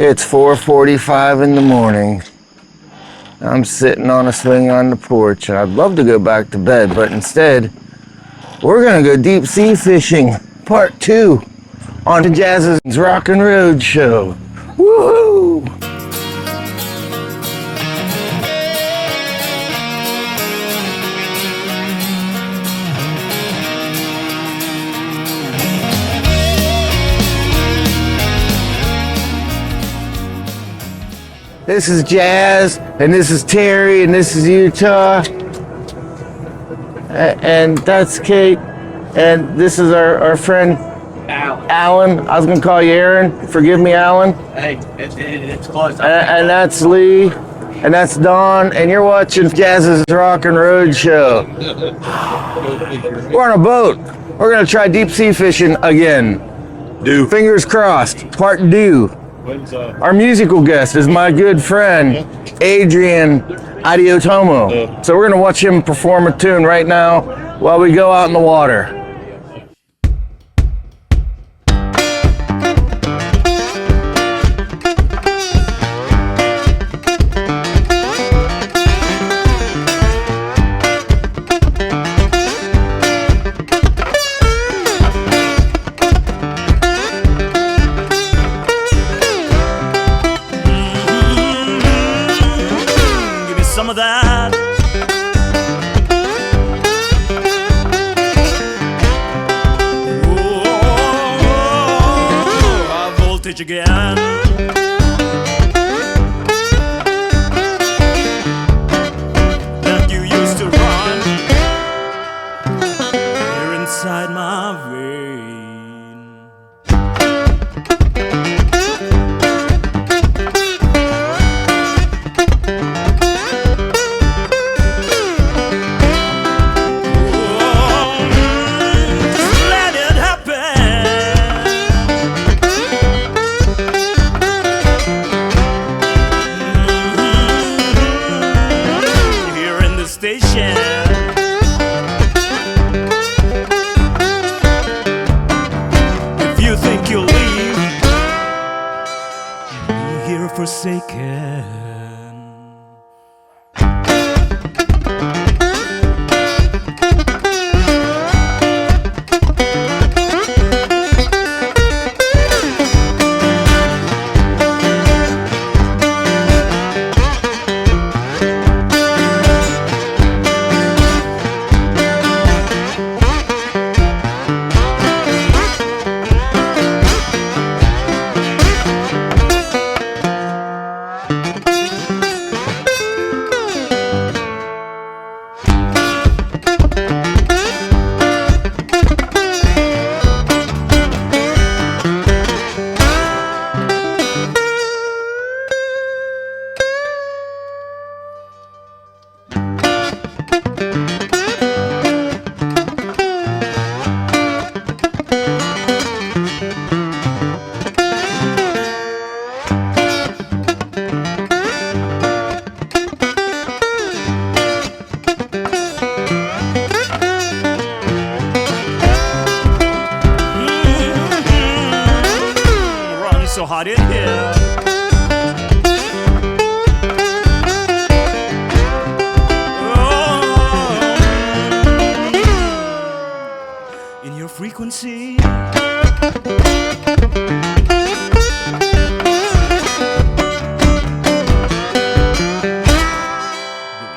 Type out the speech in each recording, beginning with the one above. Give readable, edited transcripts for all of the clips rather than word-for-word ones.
It's 4:45 in the morning. I'm sitting on a swing on the porch, and I'd love to go back to bed, but instead, we're gonna go deep sea fishing, part 2, on Jazz's Rockin Roadshow. Woohoo! This is Jazz, and this is Terry, and this is Utah, and that's Kate, and this is our friend Alan. I was gonna call you Aaron. Forgive me, Alan. Hey, it's close. And that's Lee, and that's Dawn, and you're watching Jazz's Rockin Roadshow. We're on a boat. We're gonna try deep sea fishing again. Fingers crossed. Part 2. Our musical guest is my good friend, Adrian Adioetomo. So we're gonna watch him perform a tune right now while we go out in the water. Some of that. High voltage again. That you used to run here inside my vein. Station. If you think you'll leave, you're here forsaken. So hot in here. Oh, in your frequency.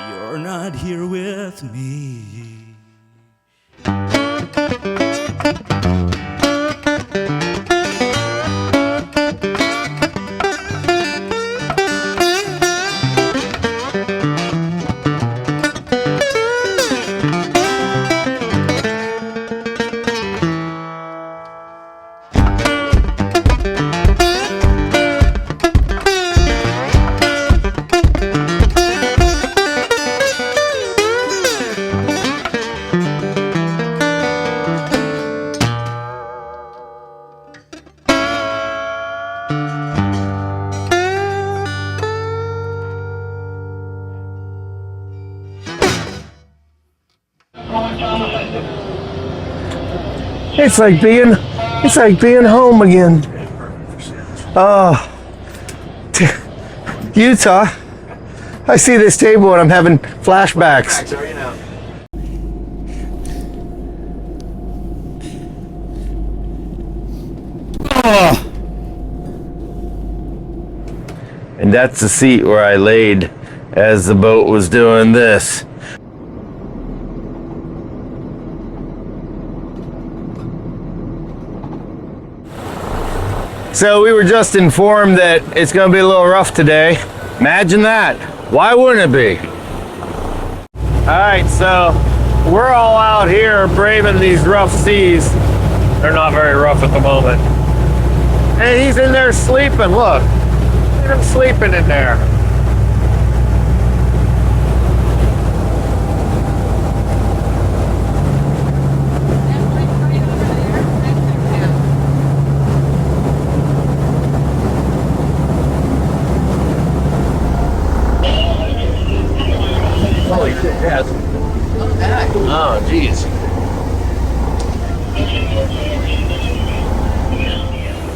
You're not here with me. It's like being home again. Utah. I see this table and I'm having flashbacks. Oh. And that's the seat where I laid as the boat was doing this. So we were just informed that it's going to be a little rough today. Imagine that. Why wouldn't it be? All right, so we're all out here braving these rough seas. They're not very rough at the moment. And he's in there sleeping. Look, look at him sleeping in there. Holy shit, yes. Oh, jeez.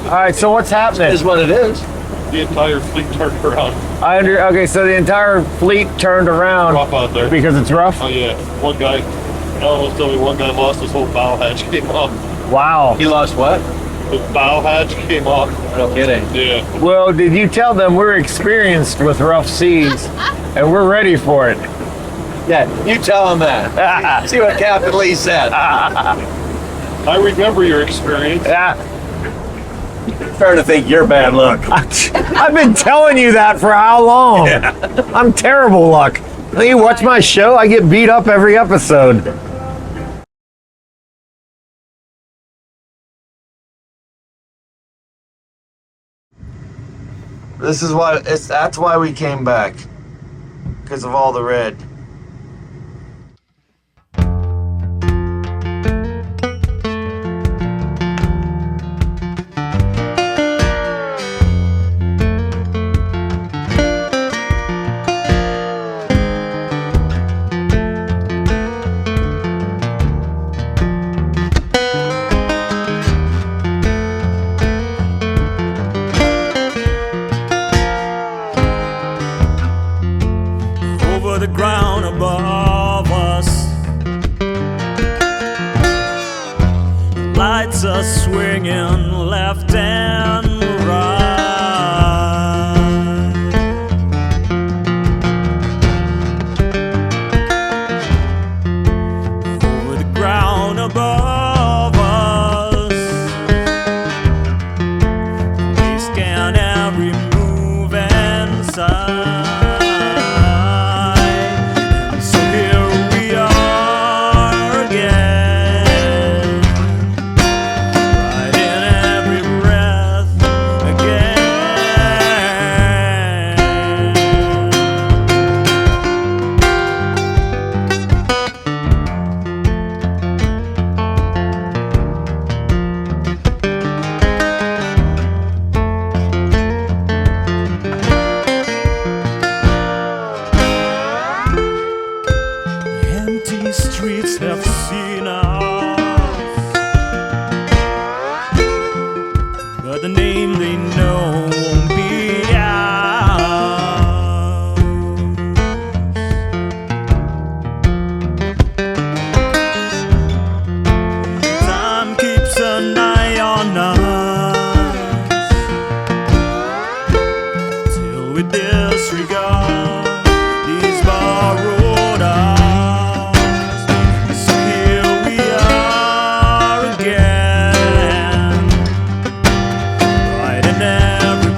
All right, so what's happening? Is what it is. The entire fleet turned around. Okay, so the entire fleet turned around Rough out there. because it's rough? Oh yeah, one guy almost told me one guy lost his whole bow hatch came off. Wow. He lost what? The bow hatch came off. No kidding. Yeah. Well, did you tell them we're experienced with rough seas and we're ready for it? Yeah, you tell him that. See what Captain Lee said. I remember your experience. Yeah. Fair to think you're bad luck. I've been telling you that for how long? Yeah. I'm terrible luck. You watch my show, I get beat up every episode. This is why that's why we came back. Because of all the red. Over the ground above us, lights are swinging left and right. Over the ground above us, we scan every move inside. Empty streets have seen us, but the name they know won't be ours. Time keeps an eye on us till we disregard these borrowed hours. Again, right in every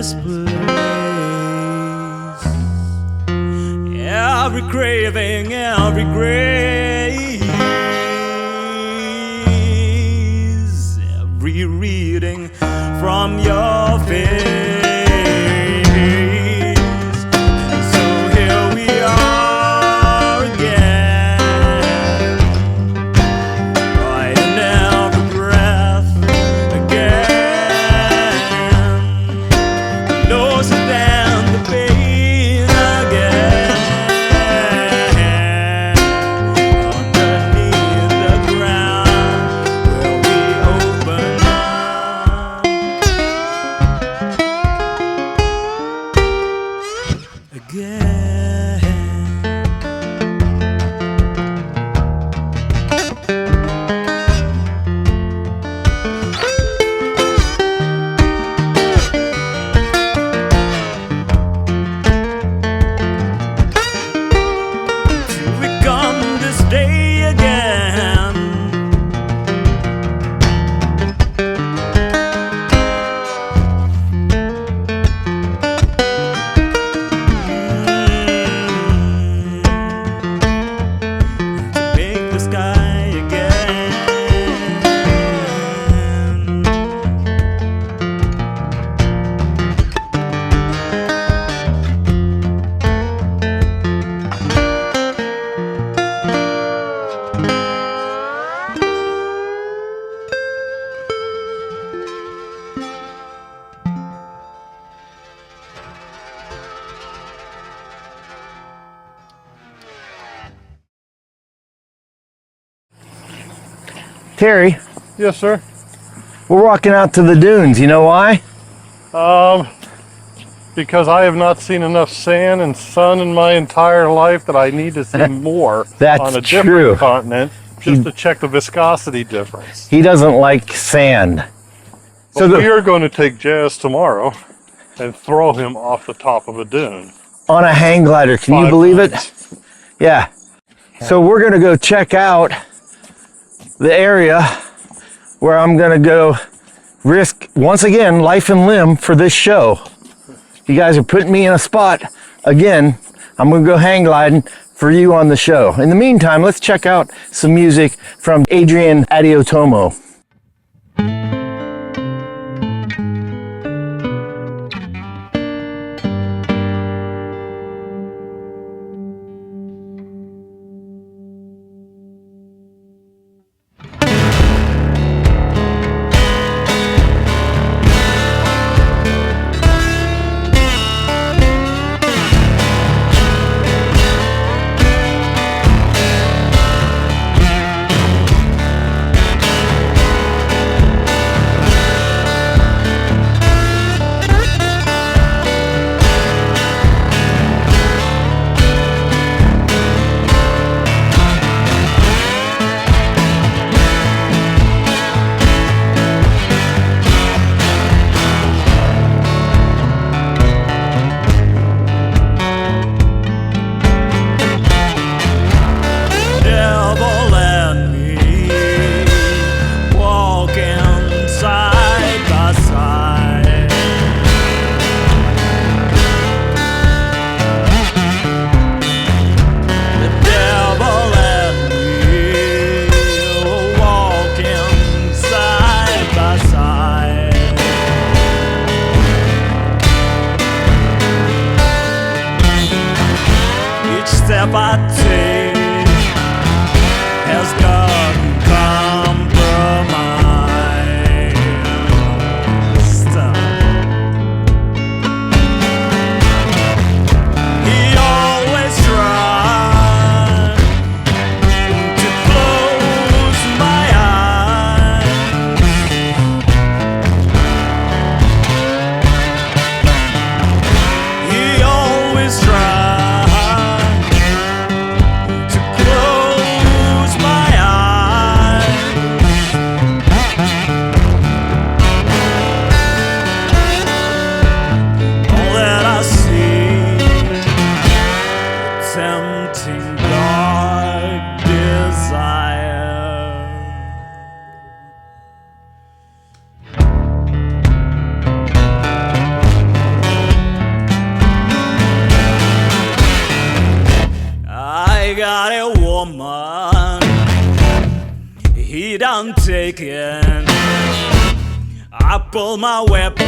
this place. Every craving, every grace, every reading from your face. So here we are again, right in every breath again, closer than the pain again, underneath the ground where we open up again. We come this day again. To make the sky again. Terry, Yes, sir. we're walking out to the dunes. You know why? Because I have not seen enough sand and sun in my entire life that I need to see more That's on a true. different continent just to check the viscosity difference. He doesn't like sand. But we are going to take Jazz tomorrow and throw him off the top of a dune. On a hang glider, can you 5 believe it? times. Yeah. So we're gonna go check out the area where I'm gonna go risk, once again, life and limb for this show. You guys are putting me in a spot again. I'm gonna go hang gliding for you on the show. In the meantime, let's check out some music from Adrian Adioetomo. Devil and me walking side by side. The devil and me walking side by side. Each step I take has got compromised. He always tried to close my eyes. He always tried done taken, I pull my weapon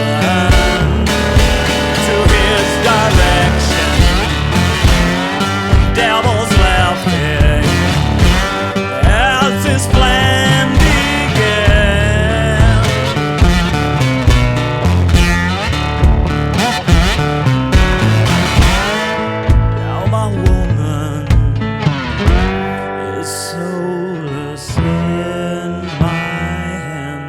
to his direction. Devil's laughing as his plan began. Now my woman is soulless in my hand.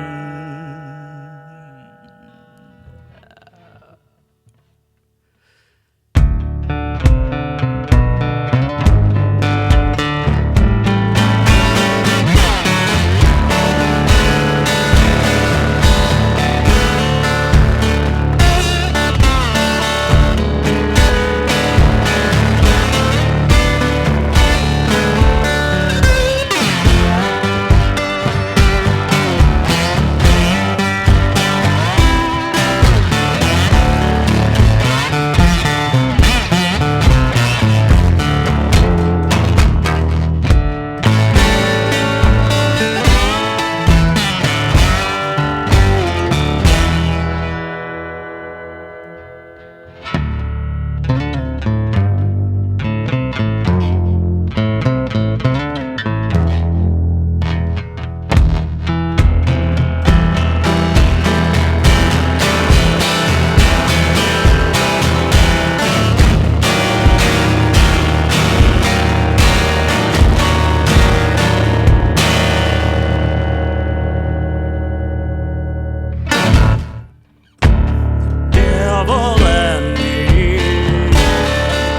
Devil and me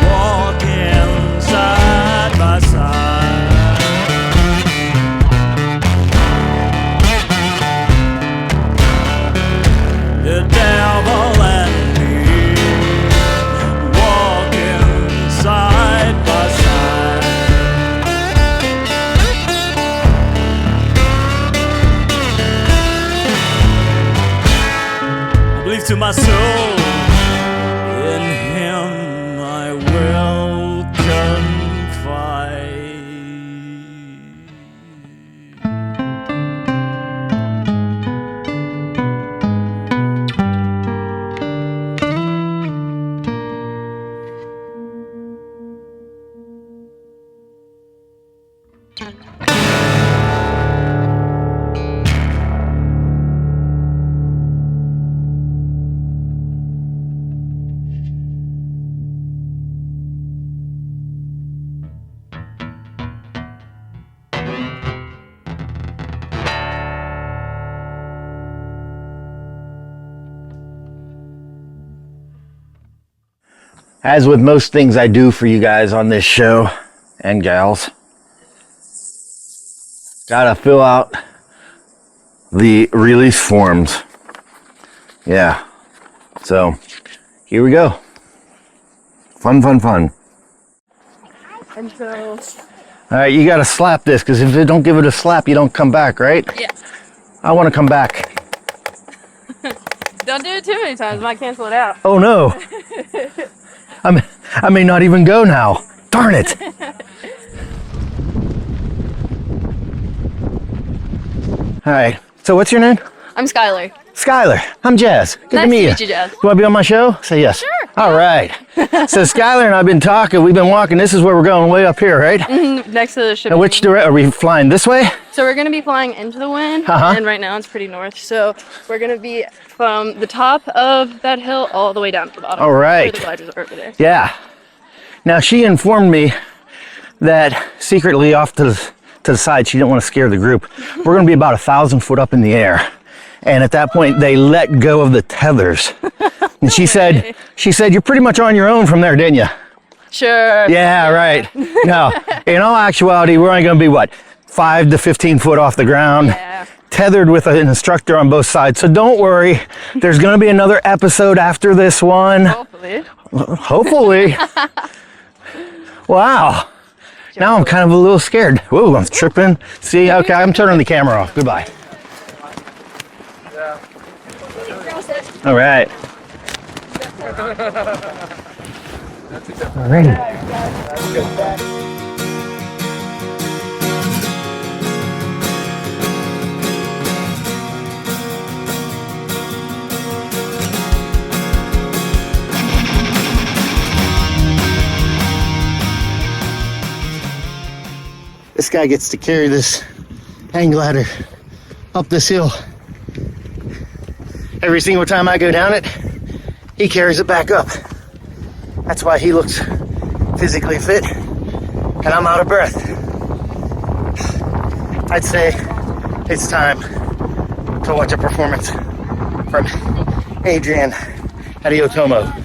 walking side by side. The devil and me walking side by side. I believe to my soul, in him I will confide. As with most things I do for you guys on this show and gals, gotta fill out the release forms. Yeah. So here we go. Fun, fun, fun. And so, All right, you gotta slap this, because if you don't give it a slap, you don't come back, right? yeah. I want to come back. Don't do it too many times, might cancel it out. Oh no. I may not even go now. Darn it. All right. So what's your name? I'm Skylar. Skylar. I'm Jazz. Good Nice to meet to meet you, Jazz. You want to be on my show? Say yes. Sure. All right. So Skylar and I've been talking. We've been walking. This is where we're going, way up here, right? Next to the ship. And which direction? Are we flying this way? So we're going to be flying into the wind, Uh-huh. and right now it's pretty north. So we're going to be from the top of that hill all the way down to the bottom. All right. Where the gliders are over there. Yeah. Now she informed me that secretly off to the side, she didn't want to scare the group. We're going to be about 1,000 foot up in the air. And at that point, they let go of the tethers. And she said, you're pretty much on your own from there, didn't you? Sure. Yeah, right. No, in all actuality, we're only going to be, what, 5 to 15 foot off the ground, Yeah. tethered with an instructor on both sides. So don't worry. There's going to be another episode after this one. Hopefully. Hopefully. Wow. Now I'm kind of a little scared. Whoa, I'm tripping. See, okay, I'm turning the camera off. Goodbye. All right. Alrighty. guy gets to carry this hang glider up this hill. Every single time I go down it, he carries it back up. That's why he looks physically fit and I'm out of breath. I'd say it's time to watch a performance from Adrian Adioetomo.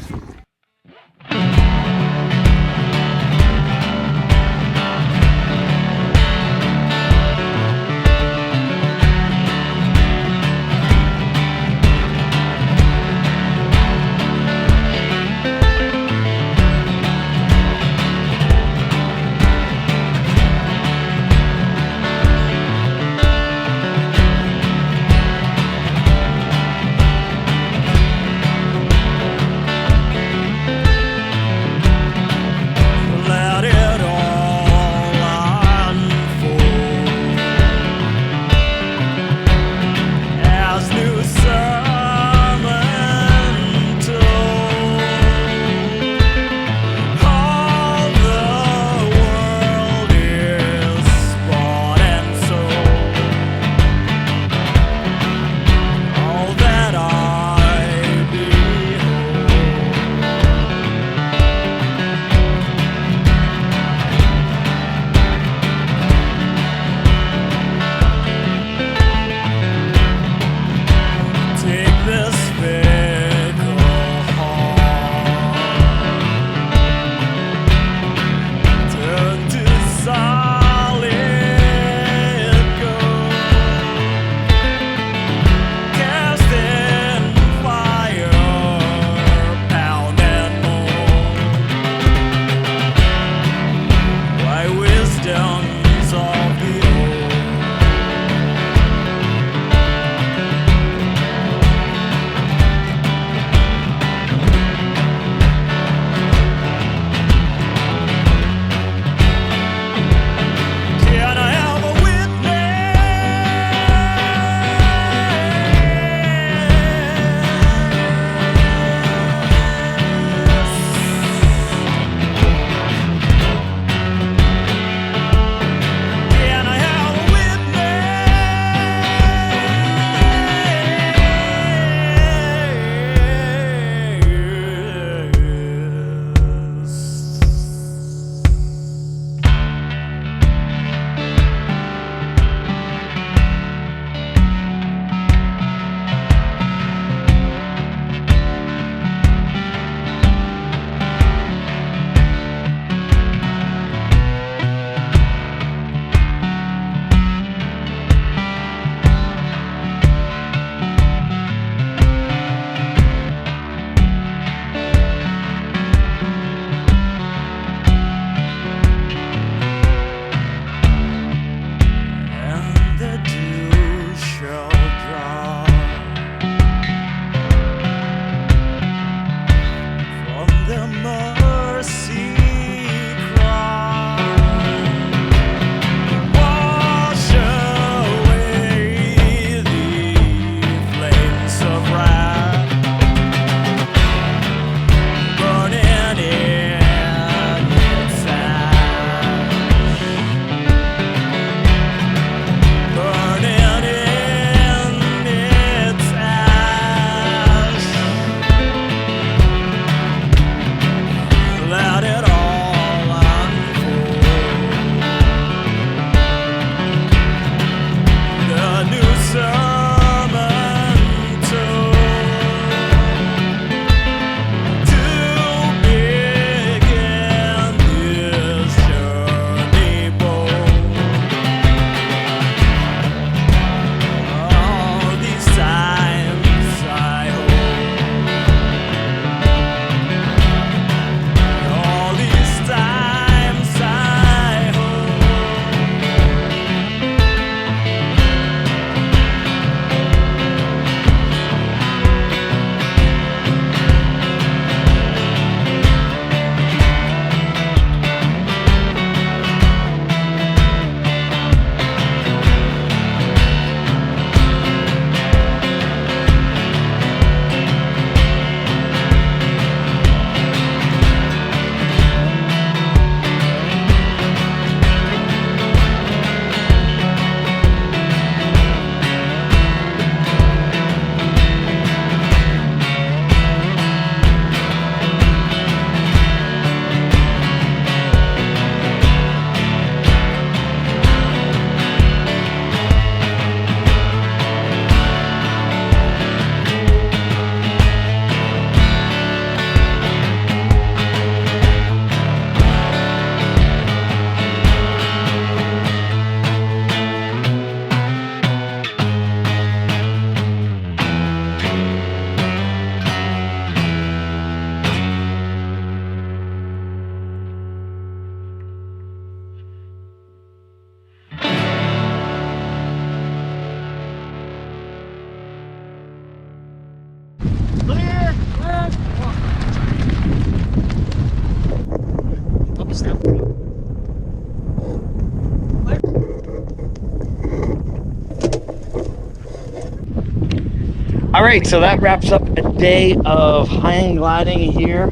right, so that wraps up a day of hang gliding here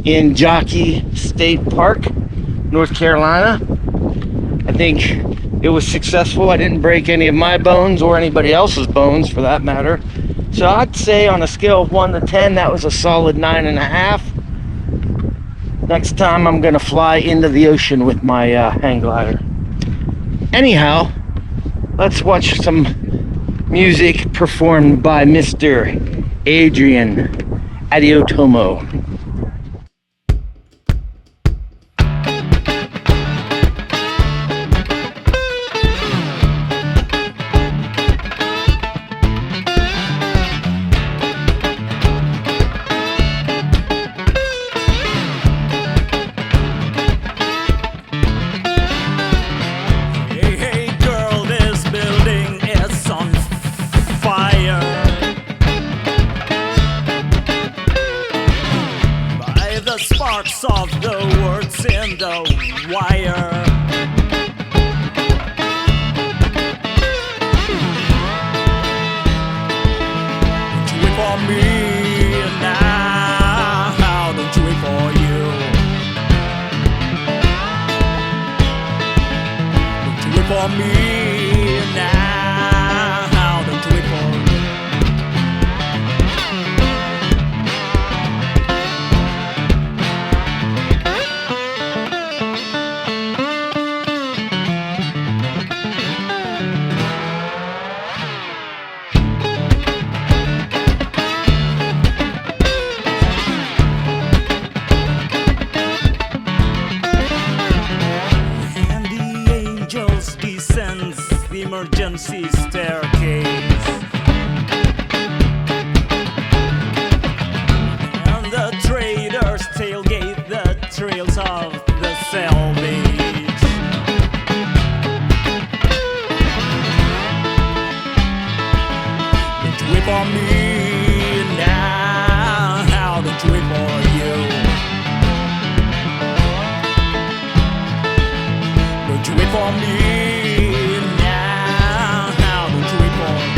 in Jockey State Park, North Carolina. I think it was successful. I didn't break any of my bones or anybody else's bones for that matter. So I'd say on a scale of 1 to 10, that was a solid 9.5. Next time I'm gonna fly into the ocean with my hang glider. Anyhow, let's watch some music performed by Mr. Adrian Adioetomo. Hey, hey, girl, this building is on fire. By the sparks of the words in the wire. Don't you wait for me now, don't you wait for you. Don't you wait for me now, don't you wait for me. And the angels descends the emergency staircase. And the traders tailgate the trails of the salvage. Don't you wait for me now, don't you wait for you. Don't you wait for me now, don't you wait for me.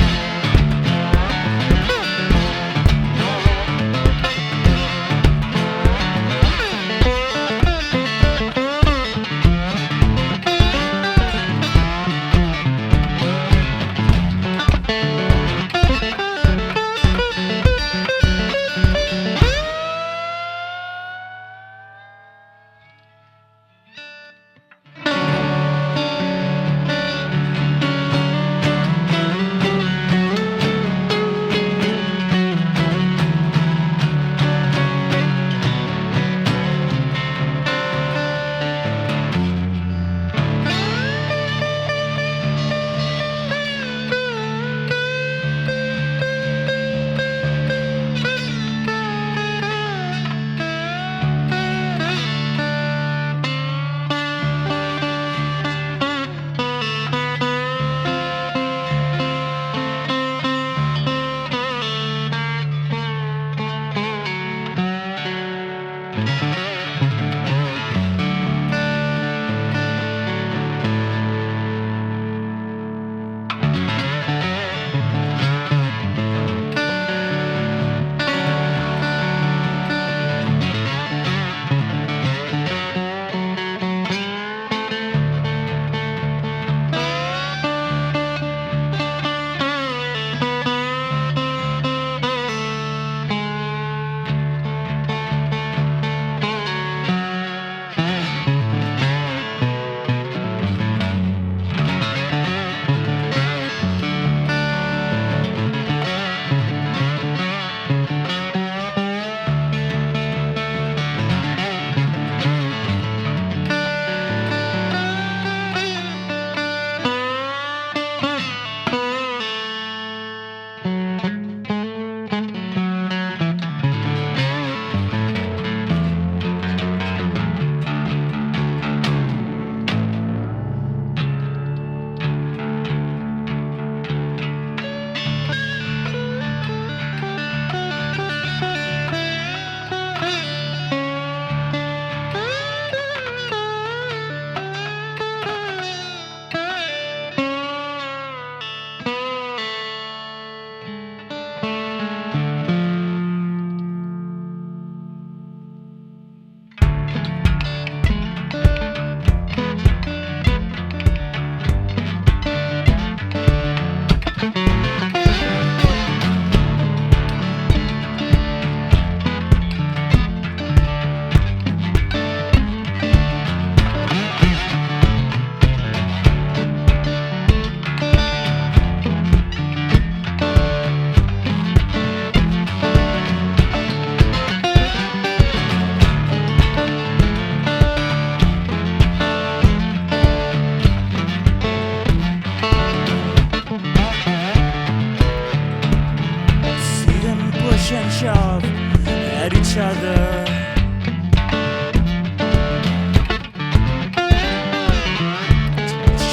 at each other.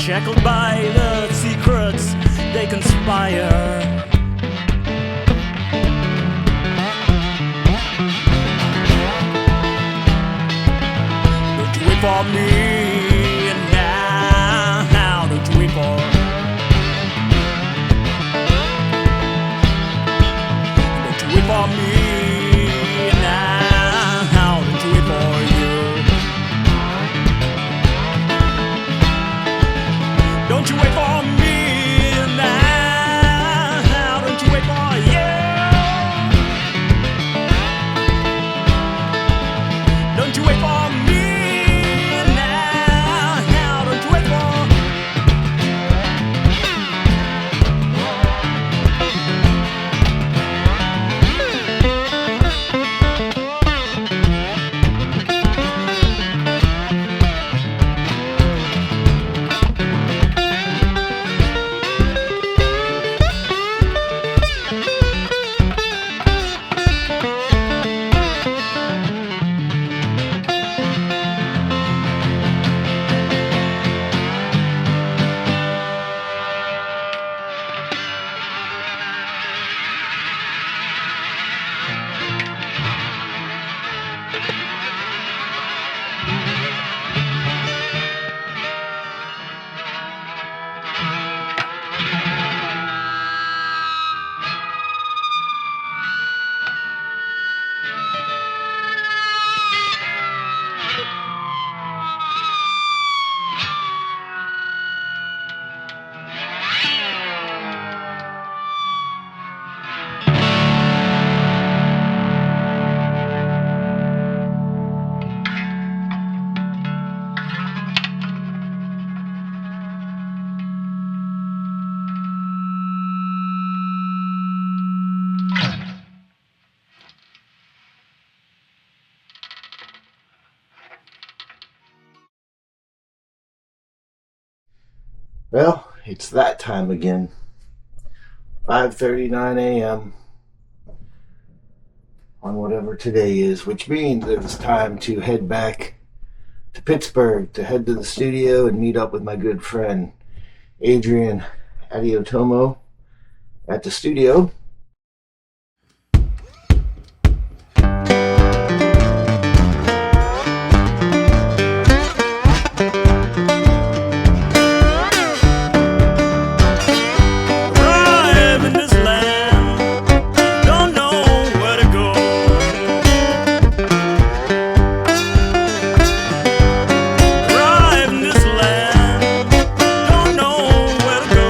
Shackled by the secrets they conspire. Don't you wait for me now, don't you wait for. Don't you wait for me now, don't you wait for you. Don't you wait for me now, don't you wait for you. Don't you wait for me now, don't you wait for. Well, it's that time again. 5:39 a.m. on whatever today is, which means that it's time to head back to Pittsburgh to head to the studio and meet up with my good friend Adrian Adioetomo at the studio. Arrive in this land, don't know where to go. Arrive in this land, don't know where to go.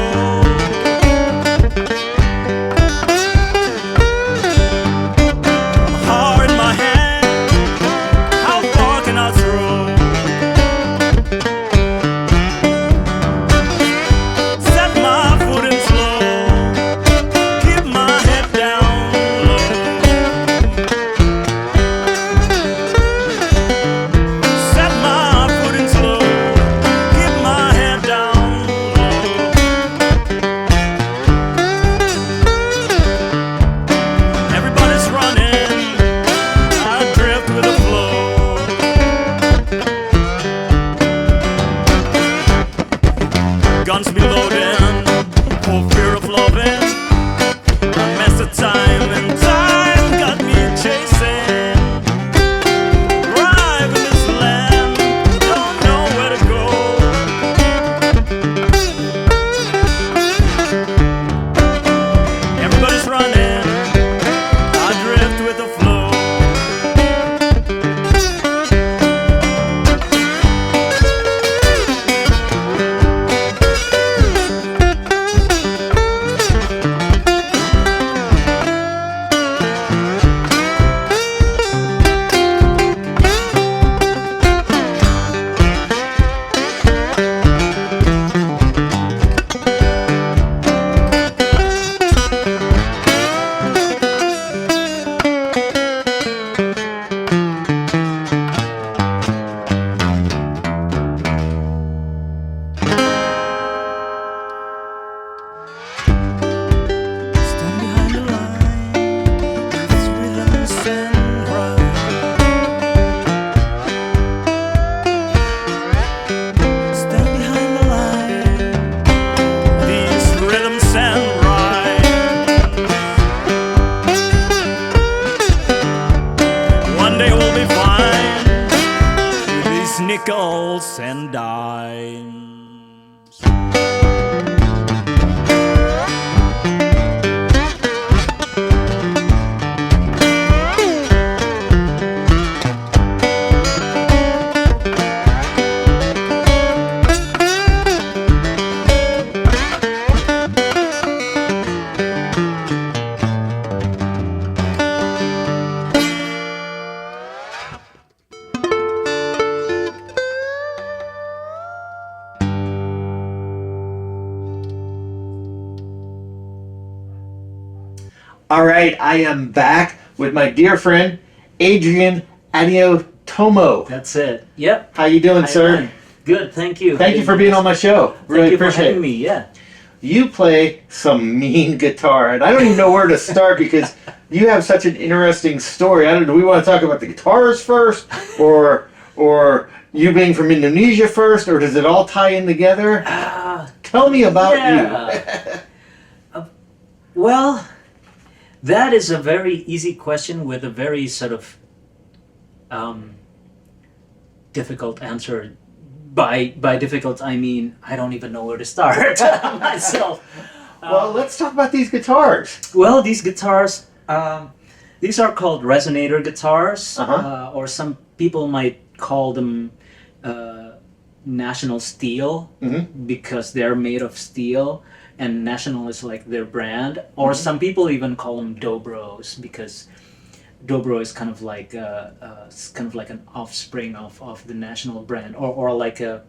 someday we'll be fine with these nickels and dimes. All right, I am back with my dear friend Adrian Adioetomo. That's it. Yep. How you doing, Hi, sir? man. Good. Thank you. Thank you for being on my show. Really Thank you for appreciate having it. me. Yeah. You play some mean guitar, and I don't even know where to start because you have such an interesting story. I don't know. Do we want to talk about the guitars first, or you being from Indonesia first, or does it all tie in together? Tell me about you. Well, that is a very easy question with a very sort of difficult answer. By difficult, I mean I don't even know where to start myself. Well, let's talk about these guitars. Well, these guitars, these are called resonator guitars, or some people might call them national steel because they're made of steel, and national is like their brand. Or some people even call them dobros because dobro is kind of like an offspring of the national brand, or like a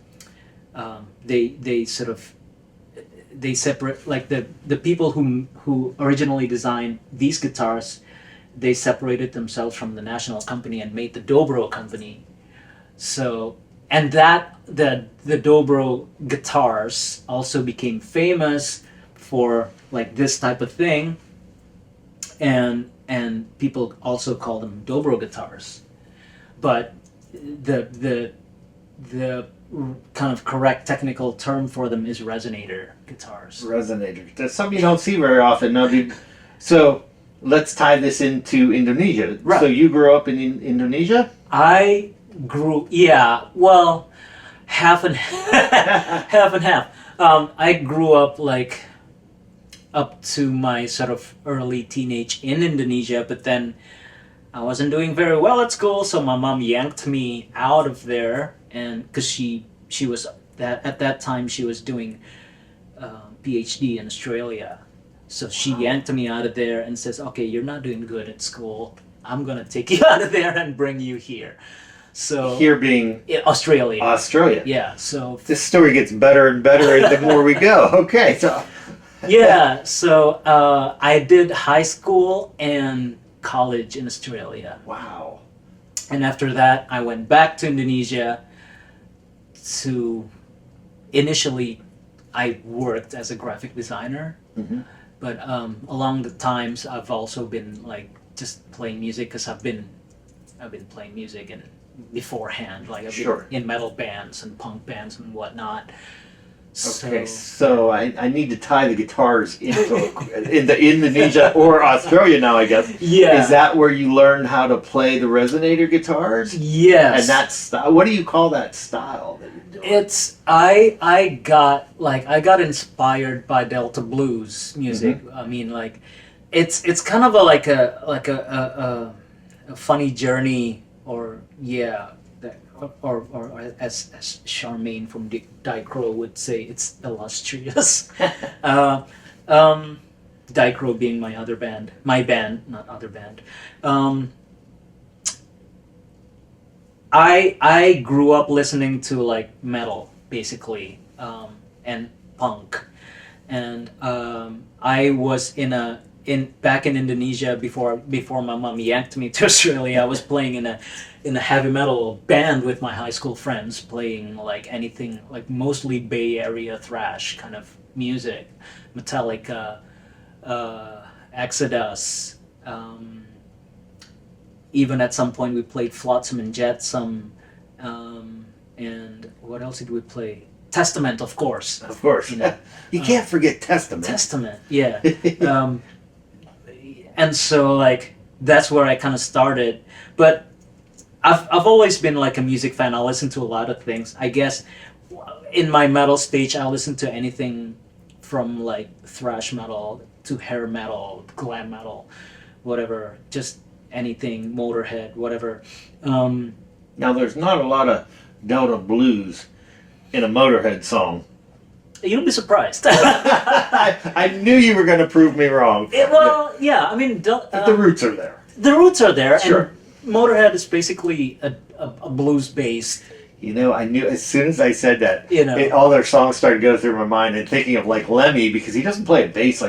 they separate, like the people who originally designed these guitars, they separated themselves from the national company and made the dobro company. So, and that the dobro guitars also became famous for like this type of thing, and people also call them dobro guitars, but the kind of correct technical term for them is resonator guitars. Resonator. That's something you don't see very often. Now, so let's tie this into Indonesia. Right. So you grew up in Indonesia? I grew, well, half and half and half. I grew up like up to my sort of early teenage in Indonesia, but then I wasn't doing very well at school, so my mom yanked me out of there, and because she was at that time she was doing PhD in Australia, so she yanked me out of there and says, "Okay, you're not doing good at school. I'm gonna take you out of there and bring you here." So Here being Australia. Australia. Yeah. So This story gets better and better the more we go. Okay, so yeah, so I did high school and college in Australia. wow. And after that, I went back to Indonesia to, initially, I worked as a graphic designer. But along the times, I've also been like just playing music because I've been playing music and beforehand, like I've Sure. been in metal bands and punk bands and whatnot. Okay, so I need to tie the guitars into Indonesia or Australia now, I guess. Yeah. Is that where you learned how to play the resonator guitars? Yes. And that's what do you call that style that you're doing? It's I got inspired by Delta blues music. I mean, like it's kind of a funny journey, or or as Charmaine from Dichro would say, it's illustrious. Dichro being my band, not other band. I grew up listening to like metal basically, and punk, and I was back in Indonesia before my mom yanked me to Australia. I was playing in a heavy metal band with my high school friends, playing like anything, like mostly Bay Area thrash kind of music, Metallica, Exodus. Even at some point we played Flotsam and Jetsam, and what else did we play? Testament, of course. Of course. You know, you can't forget Testament. Testament, yeah. And so like that's where I kind of started. But I've always been like a music fan. I listen to a lot of things. I guess in my metal stage, I listen to anything from like thrash metal to hair metal, glam metal, whatever. Just anything, Motorhead, whatever. Now, there's not a lot of Delta blues in a Motorhead song. You'll be surprised. I knew you were going to prove me wrong. Well, yeah. I mean, But the roots are there. the roots are there, Sure. and Motorhead is basically a blues-based. You know, I knew as soon as I said that, You know. all their songs started going through my mind, and thinking of like Lemmy, because he doesn't play a bass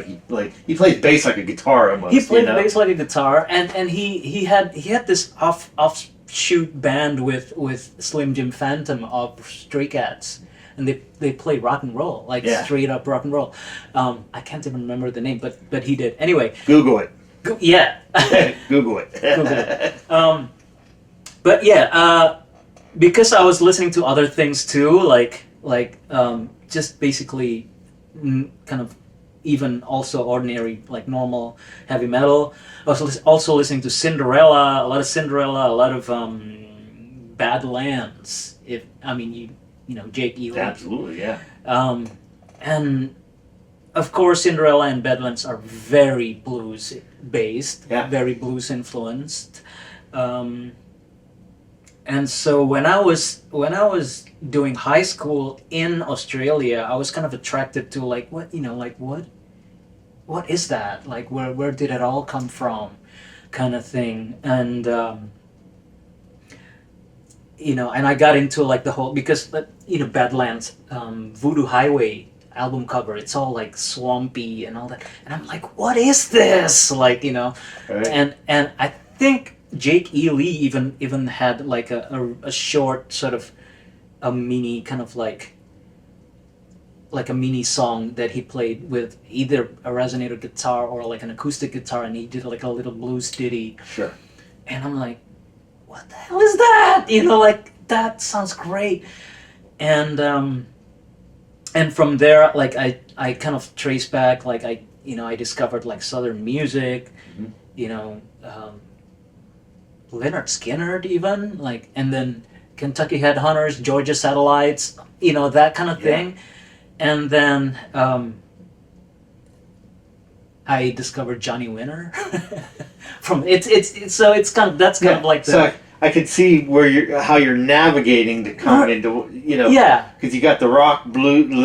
he plays bass like a guitar almost. He played you know? bass like a guitar, and he had this offshoot band with Slim Jim Phantom of Stray Cats, and they play rock and roll, like Yeah. straight up rock and roll. I can't even remember the name, but he did. Anyway, Google it. yeah. Google it. Google it. But yeah, because I was listening to other things too, like just basically kind of even also ordinary, like normal heavy metal. I was also listening to Cinderella, a lot of Badlands. If I mean you know Jake Ely. Absolutely, yeah. And of course, Cinderella and Badlands are very blues based, Yeah. very blues influenced. And so when I was doing high school in Australia, I was kind of attracted to like what is that? Like where did it all come from, kind of thing. And and I got into like the whole, because Badlands, Voodoo Highway album cover, it's all like swampy and all that, and I'm like, what is this? Like Right. and I think Jake Ely even had like a short sort of a mini kind of like a mini song that he played with either a resonator guitar or like an acoustic guitar, and he did like a little blues ditty. Sure. And I'm like, what the hell is that? Like that sounds great. And from there, like I kind of traced back, like I discovered like Southern music, Leonard Skinner even, like, and then Kentucky Headhunters, Georgia Satellites, that kind of thing. And then I discovered Johnny Winter from it's kind of that's kind of like the, so I could see how you're navigating to come into yeah, because you got the rock blues,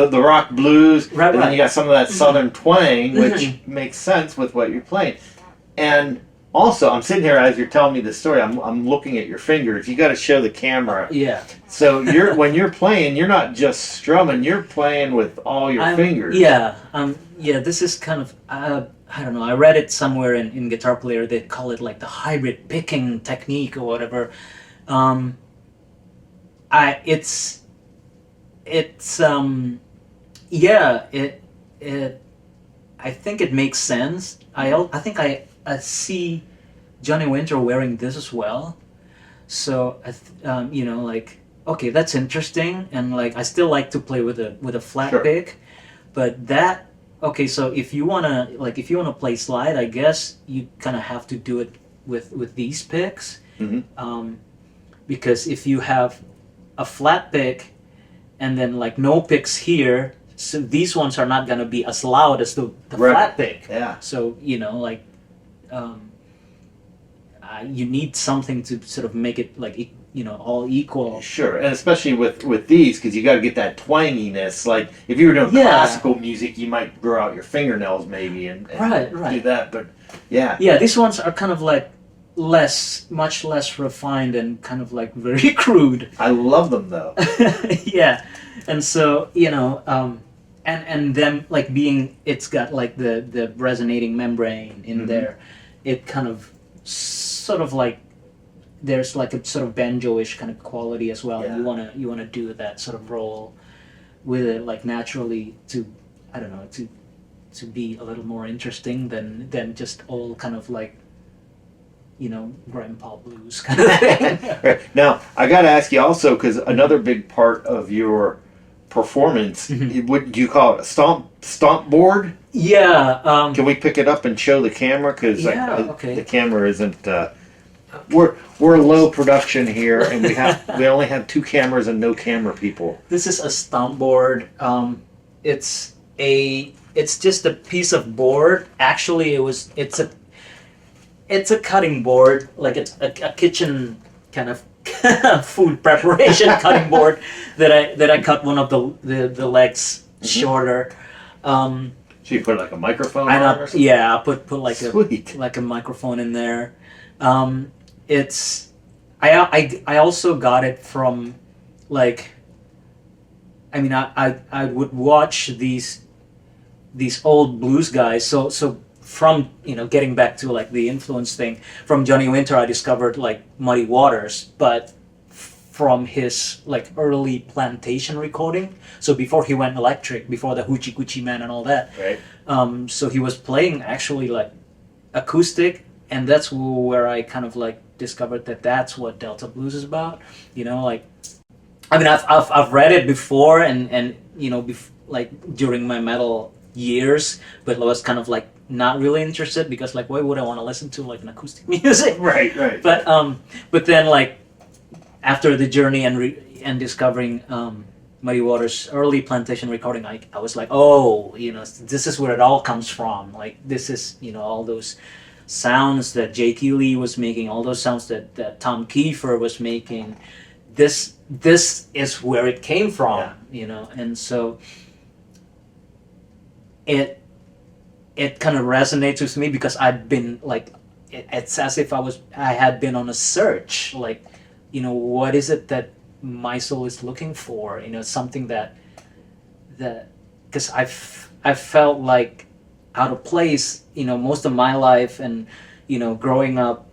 Right, and then right. you got some of that southern twang, which makes sense with what you're playing. And also, I'm sitting here as you're telling me this story. I'm looking at your fingers. You got to show the camera. yeah. So when you're playing, you're not just strumming. You're playing with all your fingers. Yeah, this is kind of I don't know. I read it somewhere in Guitar Player. They call it like the hybrid picking technique or whatever. I think it makes sense. I think I see Johnny Winter wearing this as well. So like, okay, that's interesting, and like I still like to play with a flat Sure. pick, but that okay. So if you wanna play slide, I guess you kind of have to do it with these picks, because if you have a flat pick and then like no picks here, so these ones are not gonna be as loud as the Right. flat pick. Yeah. So you need something to sort of make it like all equal. Sure, and especially with these, because you got to get that twanginess. Like if you were doing Yeah. classical music, you might grow out your fingernails maybe and Right. do that. But yeah, Yeah, these ones are kind of like much less refined and kind of like very crude. I love them though. Yeah, and so and them like being, it's got like the resonating membrane in there. It kind of sort of like there's like a sort of banjo-ish kind of quality as well. Yeah. You wanna do that sort of roll with it like naturally to, I don't know, to be a little more interesting than just all kind of like grandpa blues kind of thing. Right. Now I got to ask you also, because another big part of your performance, what do you call it? A stomp board? Yeah. Can we pick it up and show the camera? Because Yeah, okay. the camera isn't. we're low production here, and we only have 2 cameras and no camera people. This is a stump board. It's just a piece of board. Actually, it's a cutting board, like it's a kitchen kind of food preparation cutting board that I cut one of the legs shorter. So you put like a microphone on or something? Yeah, I put like Sweet. a microphone in there. I also got it from like, I mean, I would watch these old blues guys. So from, you know, getting back to like the influence thing, from Johnny Winter I discovered like Muddy Waters, but from his like early plantation recording. So before he went electric, before the Hoochie Coochie Man and all that. Right. So he was playing actually like acoustic, and that's where I kind of like discovered that that's what Delta Blues is about. You know, like, I mean, I've read it before, and you know, like during my metal years, but I was kind of like not really interested, because like, why would I want to listen to like an acoustic music? Right. But then like after the journey and discovering Muddy Waters' early plantation recording, I was like, oh, you know, this is where it all comes from. Like, this is, you know, all those sounds that J.T. Lee was making, all those sounds that Tom Kiefer was making. This is where it came from, you know, and so it kind of resonates with me, because I've been like, it's as if I had been on a search, like, you know, what is it that my soul is looking for? You know, something that because I felt like out of place, you know, most of my life, and you know, growing up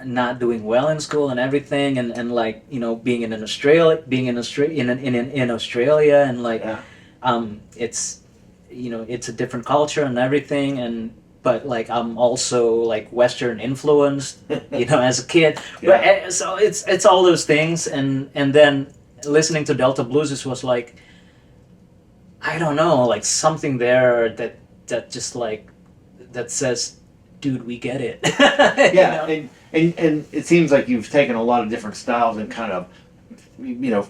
not doing well in school and everything, and like, you know, being in Australia, and like, it's, you know, it's a different culture and everything, but like I'm also like Western influenced, you know, as a kid. But so it's all those things, and then listening to Delta Blues, it was like, I don't know, like something there that just like that says, dude, we get it. Yeah, you know? and it seems like you've taken a lot of different styles and kind of, you know,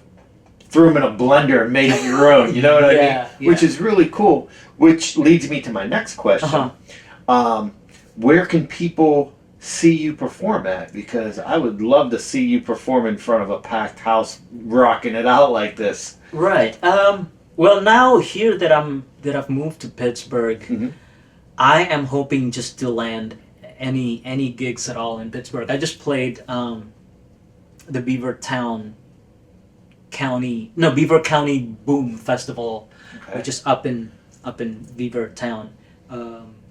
threw them in a blender and made it your own. You know what I mean? Yeah. Which is really cool. Which leads me to my next question. Where can people see you perform at? Because I would love to see you perform in front of a packed house, rocking it out like this. Right. Well, now here that I've moved to Pittsburgh, I am hoping just to land any gigs at all in Pittsburgh. I just played the Beaver County Boom Festival, which is up in Beavertown,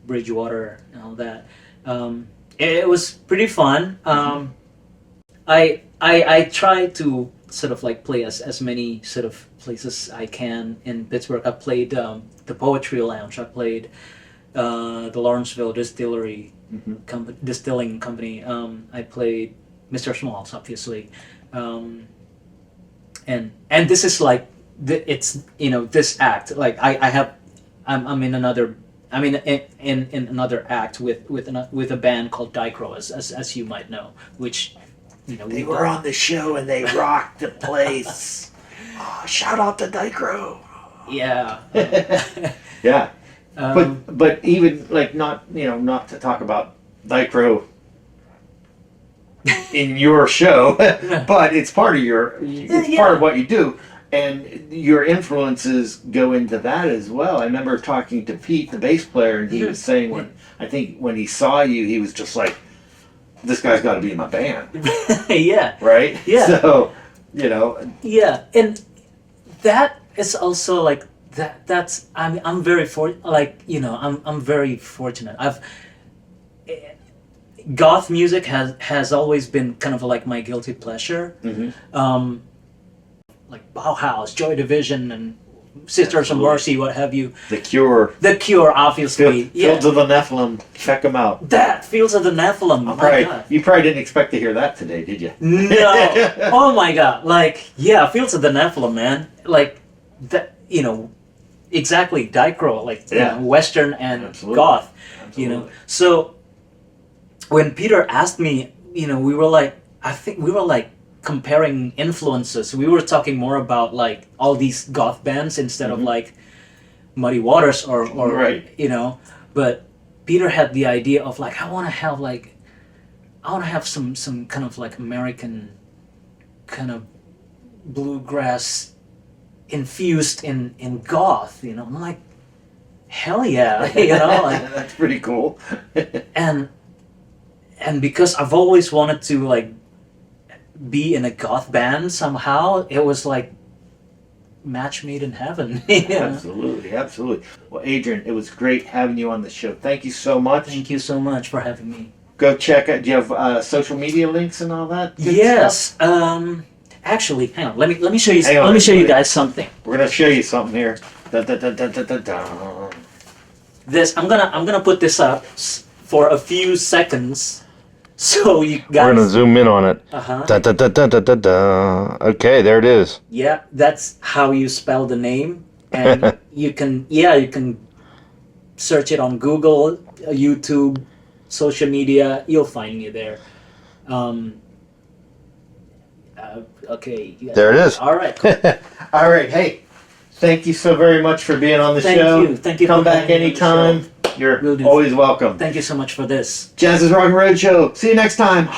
Bridgewater, and all that. It was pretty fun. I try to sort of like play as many sort of places I can in Pittsburgh. I played the Poetry Lounge. I played the Lawrenceville Distillery Distilling Company. I played Mr. Smalls, obviously, and this is like it's, you know, this act, like I'm in another. I mean, in another act with a band called Dicro, as you might know, which, you know, they were on the show and they rocked the place. Oh, shout out to Dicro. Yeah. Yeah. But even like, not to talk about Dicro in your show, but it's part of part of what you do. And your influences go into that as well. I remember talking to Pete, the bass player, and he was saying when he saw you, he was just like, this guy's got to be in my band. Yeah. Right? Yeah. So, you know. Yeah, and that is also like, that's, I'm very I'm very fortunate. Goth music has always been kind of like my guilty pleasure. Like Bauhaus, Joy Division, and Sisters of Mercy, what have you. The Cure. The Cure, obviously. Fields of the Nephilim. Check them out. That Fields of the Nephilim. You probably didn't expect to hear that today, did you? No. Oh my God. Like, yeah, Fields of the Nephilim, man. Like that, you know, exactly. Dicro, like, you know, Western and Goth. Absolutely. You know. So when Peter asked me we were like, I think we were like comparing influences. We were talking more about like all these goth bands instead of like Muddy Waters or Right. But Peter had the idea of like, I want to have some kind of like American kind of bluegrass infused in goth, I'm like, hell yeah, like, That's pretty cool. and because I've always wanted to like be in a goth band somehow, it was like match made in heaven. Absolutely, absolutely. Well, Adrian, it was great having you on the show. Thank you so much. Thank you so much for having me. Go check out. Do you have social media links and all that? good Yes. stuff? Actually, hang on. Let me show you. Hang on, Let me show you everybody. guys something. We're gonna show you something here. Da, da, da, da, da, da, da. This I'm gonna put this up for a few seconds, so you guys. We're gonna zoom in on it. Uh-huh. Da, da, da, da, da, da, da. Okay, there it is. Yeah, that's how you spell the name, and you can search it on Google, YouTube, social media. You'll find me there. Okay. You guys- There it is. All right. Cool. All right. Hey, thank you so very much for being on the Thank show. you. Thank you Come for back having me on the anytime. You're Will do. always welcome. Thank you so much for this. Jazz's Rockin' Roadshow. See you next time.